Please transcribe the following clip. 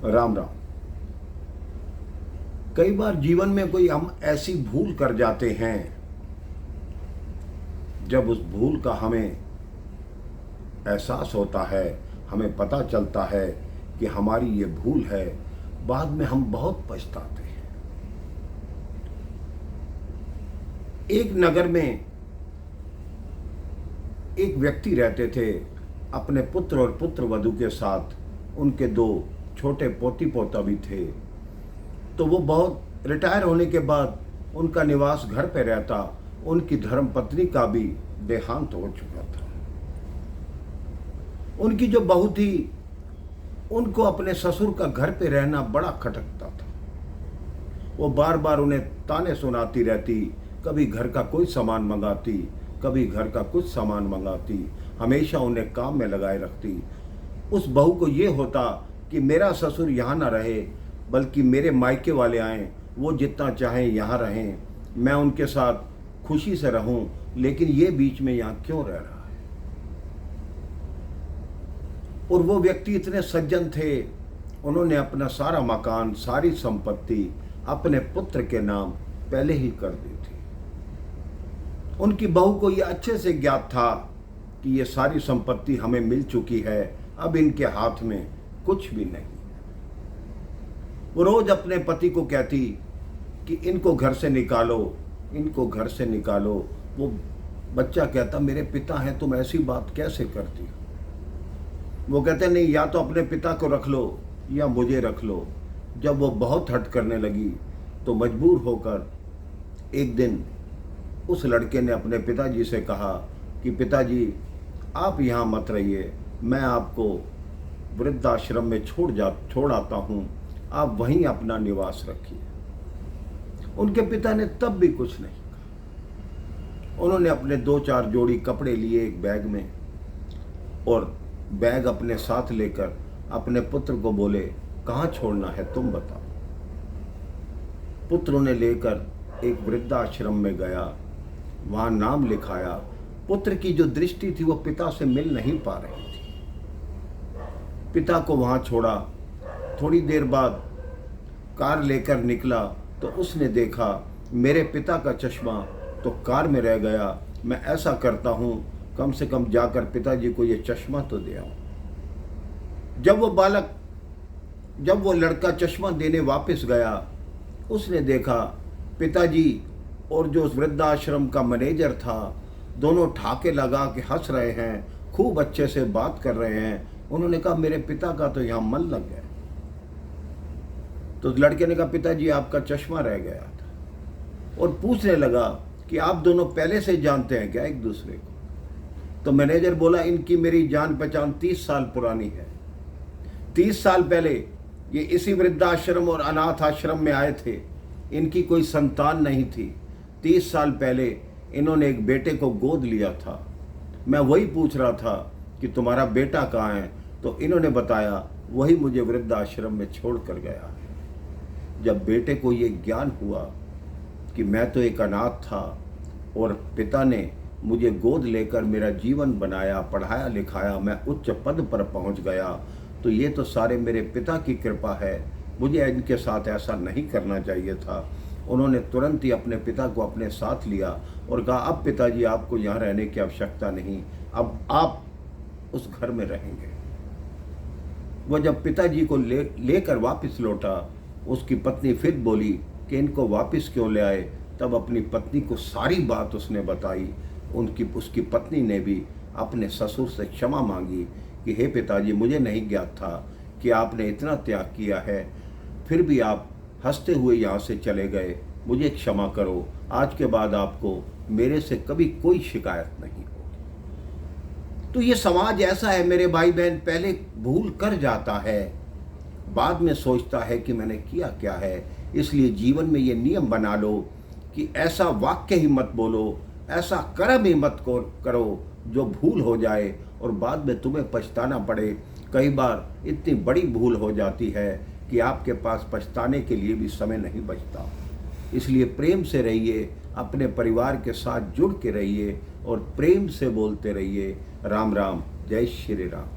राम राम। कई बार जीवन में कोई हम ऐसी भूल कर जाते हैं, जब उस भूल का हमें एहसास होता है, हमें पता चलता है कि हमारी ये भूल है, बाद में हम बहुत पछताते हैं। एक नगर में एक व्यक्ति रहते थे, अपने पुत्र और पुत्र वधू के साथ। उनके दो छोटे पोती पोता भी थे। तो वो बहुत रिटायर होने के बाद उनका निवास घर पे रहता। उनकी धर्मपत्नी का भी देहांत हो चुका था। उनकी जो बहू थी, उनको अपने ससुर का घर पे रहना बड़ा खटकता था। वो बार बार उन्हें ताने सुनाती रहती, कभी घर का कोई सामान मंगाती, कभी घर का कुछ सामान मंगाती, हमेशा उन्हें काम में लगाए रखती। उस बहू को ये होता कि मेरा ससुर यहाँ ना रहे, बल्कि मेरे मायके वाले आएँ, वो जितना चाहें यहाँ रहें, मैं उनके साथ खुशी से रहूं, लेकिन ये बीच में यहाँ क्यों रह रहा है। और वो व्यक्ति इतने सज्जन थे, उन्होंने अपना सारा मकान, सारी संपत्ति अपने पुत्र के नाम पहले ही कर दी थी। उनकी बहू को ये अच्छे से ज्ञात था कि ये सारी संपत्ति हमें मिल चुकी है, अब इनके हाथ में कुछ भी नहीं। वो रोज अपने पति को कहती कि इनको घर से निकालो, इनको घर से निकालो। वो बच्चा कहता, मेरे पिता हैं, तुम ऐसी बात कैसे करती हो। वो कहते, नहीं, या तो अपने पिता को रख लो या मुझे रख लो। जब वो बहुत हट करने लगी तो मजबूर होकर एक दिन उस लड़के ने अपने पिताजी से कहा कि पिताजी, आप यहाँ मत रहिए, मैं आपको वृद्धाश्रम में छोड़ आता हूँ, आप वहीं अपना निवास रखिए। उनके पिता ने तब भी कुछ नहीं कहा। उन्होंने अपने 2-4 जोड़ी कपड़े लिए एक बैग में, और बैग अपने साथ लेकर अपने पुत्र को बोले, कहाँ छोड़ना है तुम बताओ। पुत्र उन्हें लेकर एक वृद्धाश्रम में गया, वहाँ नाम लिखाया। पुत्र की जो दृष्टि थी वो पिता से मिल नहीं पा रही थी। पिता को वहाँ छोड़ा। थोड़ी देर बाद कार लेकर निकला तो उसने देखा मेरे पिता का चश्मा तो कार में रह गया। मैं ऐसा करता हूँ, कम से कम जाकर पिताजी को ये चश्मा तो दे आऊं। जब वो लड़का चश्मा देने वापस गया, उसने देखा पिताजी और जो उस वृद्धाश्रम का मैनेजर था, दोनों ठाके लगा के हंस रहे हैं, खूब अच्छे से बात कर रहे हैं। उन्होंने कहा, मेरे पिता का तो यहाँ मन लग गया। तो लड़के ने कहा, पिताजी आपका चश्मा रह गया था। और पूछने लगा कि आप दोनों पहले से जानते हैं क्या एक दूसरे को। तो मैनेजर बोला, इनकी मेरी जान पहचान 30 साल पुरानी है। 30 साल पहले ये इसी वृद्धाश्रम और अनाथ आश्रम में आए थे। इनकी कोई संतान नहीं थी। 30 साल पहले इन्होंने एक बेटे को गोद लिया था। मैं वही पूछ रहा था कि तुम्हारा बेटा कहाँ है, तो इन्होंने बताया वही मुझे वृद्धाश्रम में छोड़ कर गया है। जब बेटे को ये ज्ञान हुआ कि मैं तो एक अनाथ था और पिता ने मुझे गोद लेकर मेरा जीवन बनाया, पढ़ाया लिखाया, मैं उच्च पद पर पहुंच गया, तो ये तो सारे मेरे पिता की कृपा है। मुझे इनके साथ ऐसा नहीं करना चाहिए था। उन्होंने तुरंत ही अपने पिता को अपने साथ लिया और कहा, अब पिताजी आपको यहाँ रहने की आवश्यकता नहीं, अब आप उस घर में रहेंगे। वह जब पिताजी को लेकर वापस लौटा, उसकी पत्नी फिर बोली कि इनको वापस क्यों ले आए। तब अपनी पत्नी को सारी बात उसने बताई। उसकी पत्नी ने भी अपने ससुर से क्षमा मांगी कि हे पिताजी, मुझे नहीं ज्ञात था कि आपने इतना त्याग किया है, फिर भी आप हंसते हुए यहाँ से चले गए, मुझे क्षमा करो। आज के बाद आपको मेरे से कभी कोई शिकायत नहीं होगी। तो ये समाज ऐसा है मेरे भाई बहन, पहले भूल कर जाता है, बाद में सोचता है कि मैंने किया क्या है। इसलिए जीवन में ये नियम बना लो कि ऐसा वाक्य ही मत बोलो, ऐसा कर्म ही मत करो जो भूल हो जाए और बाद में तुम्हें पछताना पड़े। कई बार इतनी बड़ी भूल हो जाती है कि आपके पास पछताने के लिए भी समय नहीं बचता। इसलिए प्रेम से रहिए, अपने परिवार के साथ जुड़ के रहिए और प्रेम से बोलते रहिए। राम राम, जय श्री राम।